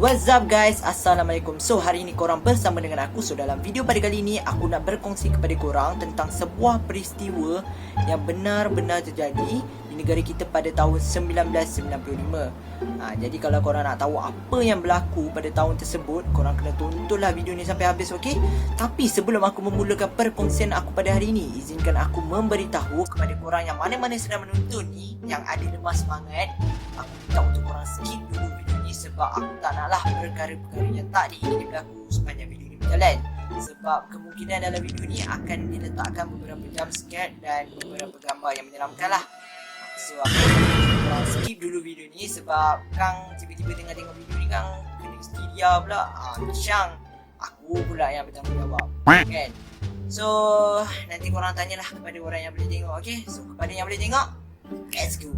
What's up guys, Assalamualaikum. So hari ini korang bersama dengan aku. So dalam video pada kali ini aku nak berkongsi kepada korang tentang sebuah peristiwa yang benar-benar terjadi di negara kita pada tahun 1995. Jadi kalau korang nak tahu apa yang berlaku pada tahun tersebut, korang kena tontonlah video ni sampai habis, okey? Tapi sebelum aku memulakan perkongsian aku pada hari ini, izinkan aku memberitahu kepada korang yang mana-mana sedang menonton ni, yang ada lemah semangat, aku minta untuk korang skip dulu video ni sebab aku tak naklah perkara-perkara yang tak diingini berlaku sepanjang video ni berjalan. Sebab kemungkinan dalam video ni akan diletakkan beberapa jump scare dan beberapa gambar yang menyeramkan lah. So aku korang skip dulu video ni sebab Kang tiba-tiba tengah tengok video ni Kang kena histeria pula. Syang, aku pula yang bertanggungjawab, kan? So nanti korang tanyalah kepada orang yang boleh tengok, okay? So kepada yang boleh tengok, let's go.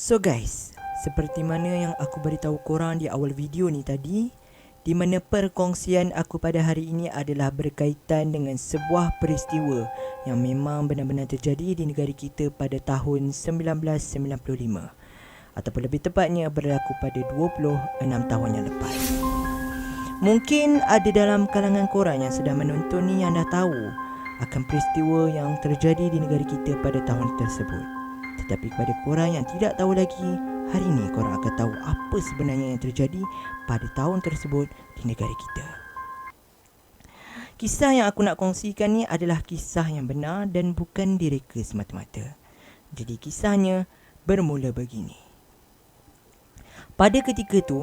So guys, seperti mana yang aku beritahu korang di awal video ni tadi, di mana perkongsian aku pada hari ini adalah berkaitan dengan sebuah peristiwa yang memang benar-benar terjadi di negara kita pada tahun 1995, ataupun lebih tepatnya berlaku pada 26 tahun yang lepas. Mungkin ada dalam kalangan korang yang sedang menonton ni yang dah tahu akan peristiwa yang terjadi di negara kita pada tahun tersebut. Tetapi kepada korang yang tidak tahu lagi, hari ini korang akan tahu apa sebenarnya yang terjadi pada tahun tersebut di negara kita. Kisah yang aku nak kongsikan ni adalah kisah yang benar dan bukan direka semata-mata. Jadi kisahnya bermula begini. Pada ketika tu,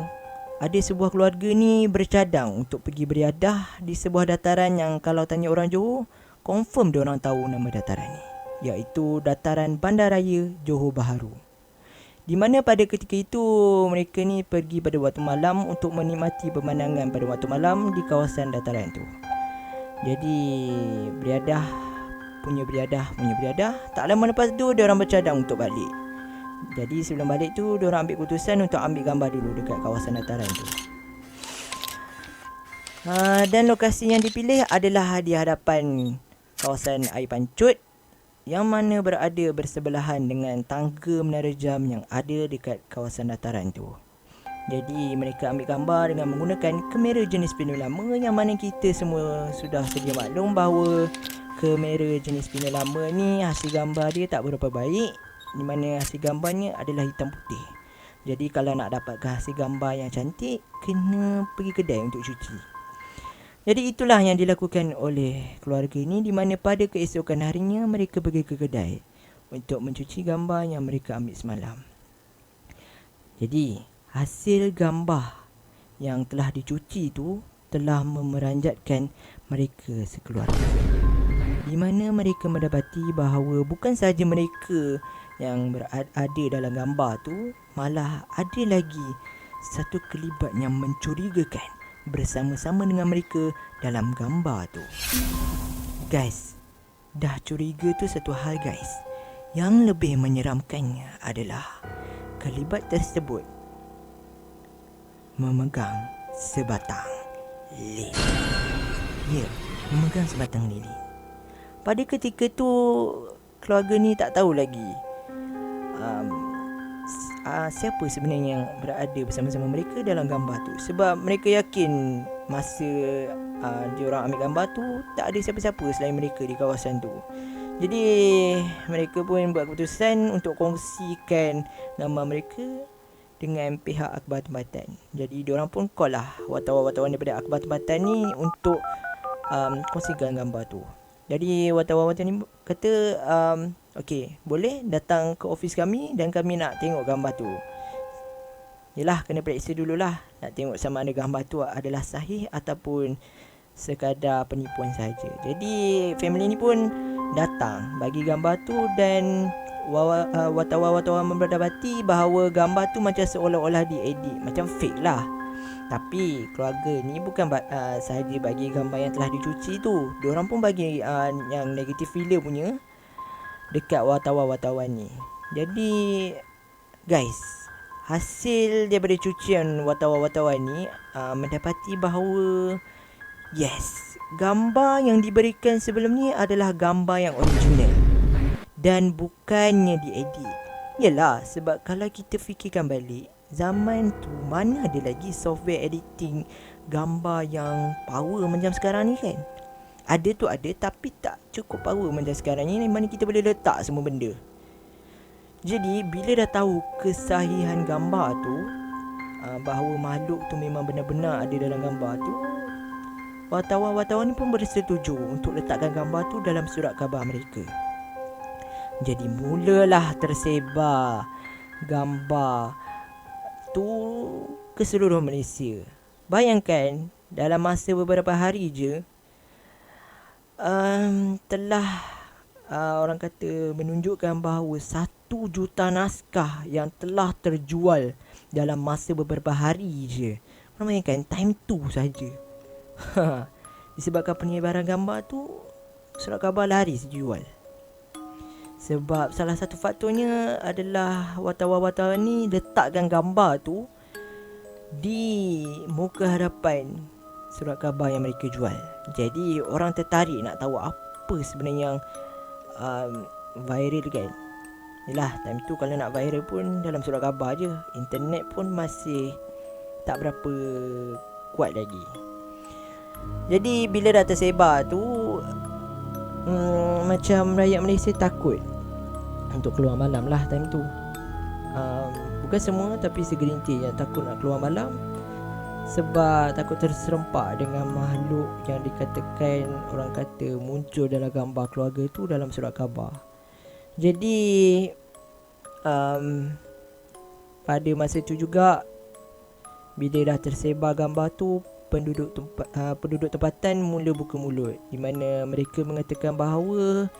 ada sebuah keluarga ni bercadang untuk pergi beriadah di sebuah dataran yang kalau tanya orang Johor, confirm diorang tahu nama dataran ni, iaitu Dataran Bandaraya Johor Bahru. Di mana pada ketika itu mereka ni pergi pada waktu malam untuk menikmati pemandangan pada waktu malam di kawasan dataran tu. Jadi punya beriadah, tak lama lepas tu diorang bercadang untuk balik. Jadi sebelum balik tu diorang ambil keputusan untuk ambil gambar dulu dekat kawasan dataran tu. Dan lokasi yang dipilih adalah di hadapan kawasan air pancut yang mana berada bersebelahan dengan tangga menara jam yang ada dekat kawasan dataran tu. Jadi mereka ambil gambar dengan menggunakan kamera jenis panorama, yang mana kita semua sudah sedia maklum bahawa kamera jenis panorama ni hasil gambar dia tak berapa baik, di mana hasil gambarnya adalah hitam putih. Jadi kalau nak dapatkan hasil gambar yang cantik, kena pergi kedai untuk cuci. Jadi itulah yang dilakukan oleh keluarga ini, di mana pada keesokan harinya mereka pergi ke kedai untuk mencuci gambar yang mereka ambil semalam. Jadi hasil gambar yang telah dicuci itu telah memeranjatkan mereka sekeluarga, di mana mereka mendapati bahawa bukan sahaja mereka yang berada dalam gambar tu, malah ada lagi satu kelibat yang mencurigakan bersama-sama dengan mereka dalam gambar tu. Guys, dah curiga tu satu hal guys. Yang lebih menyeramkannya adalah kelibat tersebut memegang sebatang lilin. Ya, memegang sebatang lilin. Pada ketika tu keluarga ni tak tahu lagi siapa sebenarnya yang berada bersama-sama mereka dalam gambar tu. Sebab mereka yakin masa diorang ambil gambar tu tak ada siapa-siapa selain mereka di kawasan tu. Jadi mereka pun buat keputusan untuk kongsikan gambar mereka dengan pihak akhbar tempatan. Jadi diorang pun call lah wartawan-wartawan daripada akhbar tempatan ni untuk kongsikan gambar tu. Jadi wartawan-wartawan ni kata okey, boleh datang ke ofis kami dan kami nak tengok gambar tu. Yelah, kena periksa dululah, nak tengok sama ada gambar tu adalah sahih ataupun sekadar penipuan saja. Jadi family ni pun datang bagi gambar tu, dan wartawan-wartawan mendapati bahawa gambar tu macam seolah-olah diedit, macam fake lah. Tapi keluarga ni bukan sahaja bagi gambar yang telah dicuci tu, diorang pun bagi yang negatif filler punya dekat wartawan-wartawan ni. Jadi guys, hasil daripada cucian wartawan-wartawan ni mendapati bahawa yes, gambar yang diberikan sebelum ni adalah gambar yang original dan bukannya diedit. Yalah, sebab kalau kita fikirkan balik, zaman tu mana ada lagi software editing gambar yang power macam sekarang ni kan. Ada tu ada, tapi tak cukup power macam sekarang ni, mana kita boleh letak semua benda. Jadi bila dah tahu kesahihan gambar tu, bahawa makhluk tu memang benar-benar ada dalam gambar tu, wartawan-wartawan ni pun bersetuju untuk letakkan gambar tu dalam surat khabar mereka. Jadi mulalah tersebar gambar tu ke seluruh Malaysia. Bayangkan dalam masa beberapa hari je telah orang kata menunjukkan bahawa 1 juta naskah yang telah terjual dalam masa beberapa hari je. Korang bayangkan time tu saja. Disebabkan penyebaran gambar tu, surat khabar laris jual. Sebab salah satu faktornya adalah wartawan-wartawan ni letakkan gambar tu di muka hadapan surat khabar yang mereka jual. Jadi orang tertarik nak tahu apa sebenarnya yang viral kan. Yelah, time tu kalau nak viral pun dalam surat khabar je. Internet pun masih tak berapa kuat lagi. Jadi bila dah tersebar tu, macam rakyat Malaysia takut untuk keluar malam lah time tu. Bukan semua, tapi segelintir yang takut nak keluar malam sebab takut terserempak dengan makhluk yang dikatakan, orang kata muncul dalam gambar keluarga tu dalam surat khabar. Jadi pada masa tu juga, bila dah tersebar gambar tu, penduduk tempatan mula buka mulut, di mana mereka mengatakan bahawa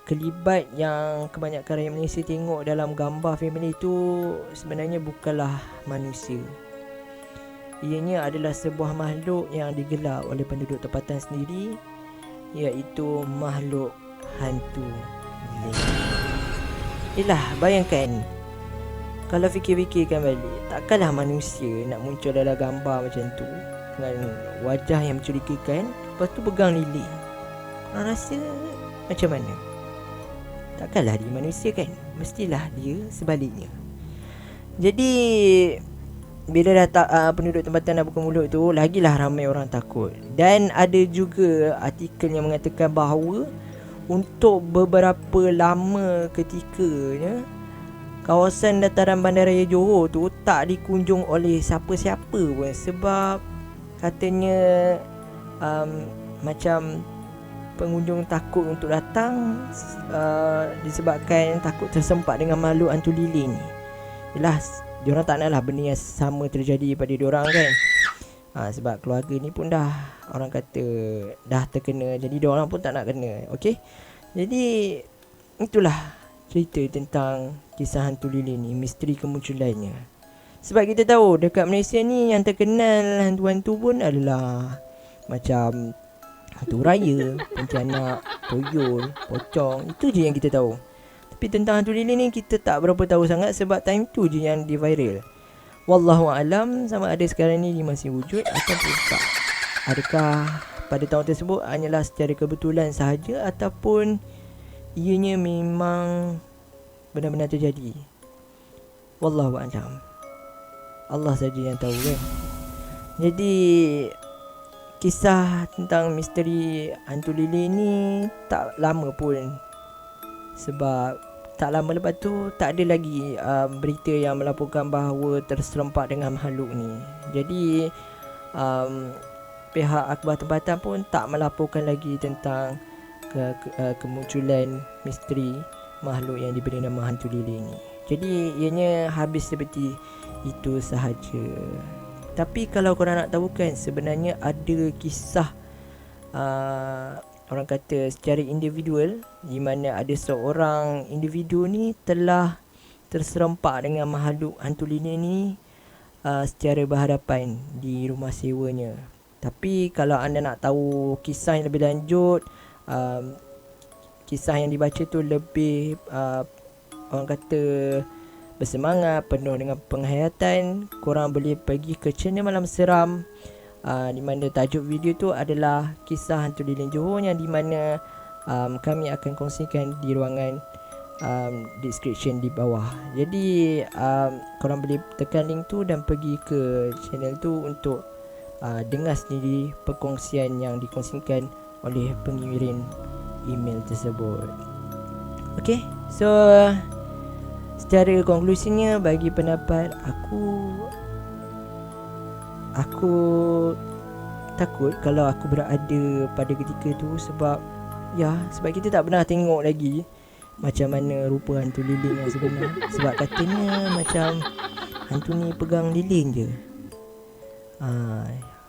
kelibat yang kebanyakan rakyat Malaysia tengok dalam gambar family tu sebenarnya bukanlah manusia. Ianya adalah sebuah makhluk yang digelar oleh penduduk tempatan sendiri, iaitu makhluk hantu Lin. Yelah, bayangkan kalau fikir-fikirkan balik, takkanlah manusia nak muncul dalam gambar macam tu dengan wajah yang mencurigakan, lepas tu pegang lilin. Korang rasa macam mana? Takkanlah dia manusia kan? Mestilah dia sebaliknya. Jadi bila dah penduduk tempatan dah buka mulut tu, lagilah ramai orang takut. Dan ada juga artikel yang mengatakan bahawa untuk beberapa lama ketikanya, kawasan dataran Bandaraya Johor tu tak dikunjung oleh siapa-siapa pun. Sebab katanya macam pengunjung takut untuk datang disebabkan takut tersempat dengan makhluk hantu lilin ni. Yelah, diorang tak naklah benda yang sama terjadi pada diorang kan. Sebab keluarga ni pun dah, orang kata dah terkena, jadi diorang pun tak nak kena. Okay, jadi itulah cerita tentang kisah hantu lilin ni, misteri kemunculannya. Sebab kita tahu dekat Malaysia ni yang terkenal hantu-hantu pun adalah macam hantu raya, pontianak, toyol, pocong. Itu je yang kita tahu. Tapi tentang hantu lilin ni kita tak berapa tahu sangat sebab time tu je yang di viral. Wallahualam sama ada sekarang ni dia masih wujud ataupun tak. Adakah pada tahun tersebut hanyalah secara kebetulan sahaja ataupun ianya memang benar-benar terjadi. Wallahualam. Allah saja yang tahu kan. Jadi kisah tentang misteri hantu lilin ni tak lama pun. Sebab tak lama lepas tu tak ada lagi berita yang melaporkan bahawa terserempak dengan makhluk ni. Jadi pihak akhbar tempatan pun tak melaporkan lagi tentang kemunculan misteri makhluk yang diberi nama hantu lilin ni. Jadi ianya habis seperti itu sahaja. Tapi kalau korang nak tahu kan, sebenarnya ada kisah orang kata secara individual, di mana ada seorang individu ni telah terserempak dengan makhluk hantu lilin ni secara berhadapan di rumah sewanya. Tapi kalau anda nak tahu kisah yang lebih lanjut, kisah yang dibaca tu lebih orang kata bersemangat, penuh dengan penghayatan, korang boleh pergi ke channel Malam Seram, di mana tajuk video tu adalah kisah hantu lilin Johor, yang di mana kami akan kongsikan di ruangan description di bawah. Jadi korang boleh tekan link tu dan pergi ke channel tu untuk dengar sendiri perkongsian yang dikongsikan oleh pengirim email tersebut. Okay, so secara konklusinya, bagi pendapat aku takut kalau aku berada pada ketika tu, sebab kita tak pernah tengok lagi macam mana rupa hantu lilin yang sebenar. Sebab katanya macam hantu ni pegang lilin je.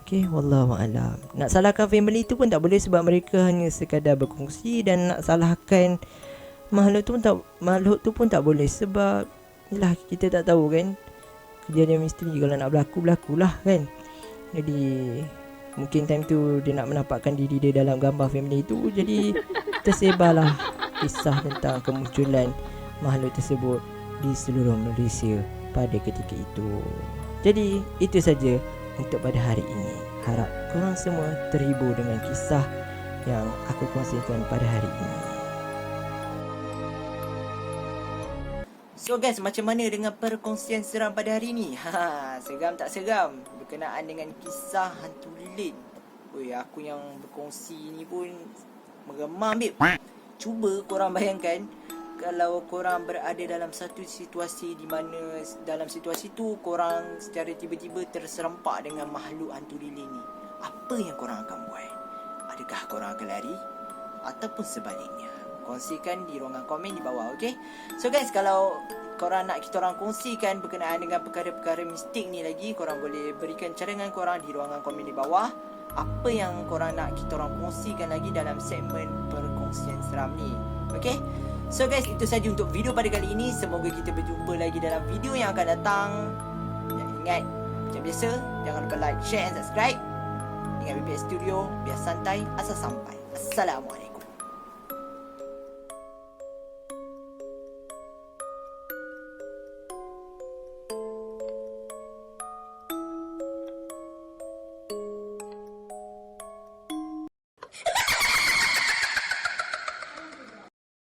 Okay, wallahualam. Nak salahkan family tu pun tak boleh, sebab mereka hanya sekadar berkongsi, dan nak salahkan makhluk tu pun tak boleh, sebab yelah, kita tak tahu kan, kejadian misteri kalau nak berlakulah kan. Jadi mungkin time tu dia nak menampakkan diri dia dalam gambar family tu, jadi tersebarlah kisah tentang kemunculan makhluk tersebut di seluruh Malaysia pada ketika itu. Jadi itu saja untuk pada hari ini. Harap korang semua terhibur dengan kisah yang aku kongsikan pada hari ini. So guys, macam mana dengan perkongsian seram pada hari ini? Seram tak seram berkenaan dengan kisah hantu lilin? Aku yang berkongsi ni pun meremam babe. Cuba korang bayangkan kalau korang berada dalam satu situasi di mana dalam situasi tu korang secara tiba-tiba terserempak dengan makhluk hantu lilin ni. Apa yang korang akan buat? Adakah korang akan lari? Ataupun sebaliknya? Kongsikan di ruangan komen di bawah, okay? So guys, kalau korang nak kita orang kongsikan berkenaan dengan perkara-perkara mistik ni lagi, korang boleh berikan cadangan korang di ruangan komen di bawah. Apa yang korang nak kita orang kongsikan lagi dalam segmen perkongsian seram ni, okay? So guys, itu saja untuk video pada kali ini. Semoga kita berjumpa lagi dalam video yang akan datang. Dan ingat, macam biasa, jangan lupa like, share and subscribe. Ingat BPS Studio, biar santai asal sampai. Assalamualaikum.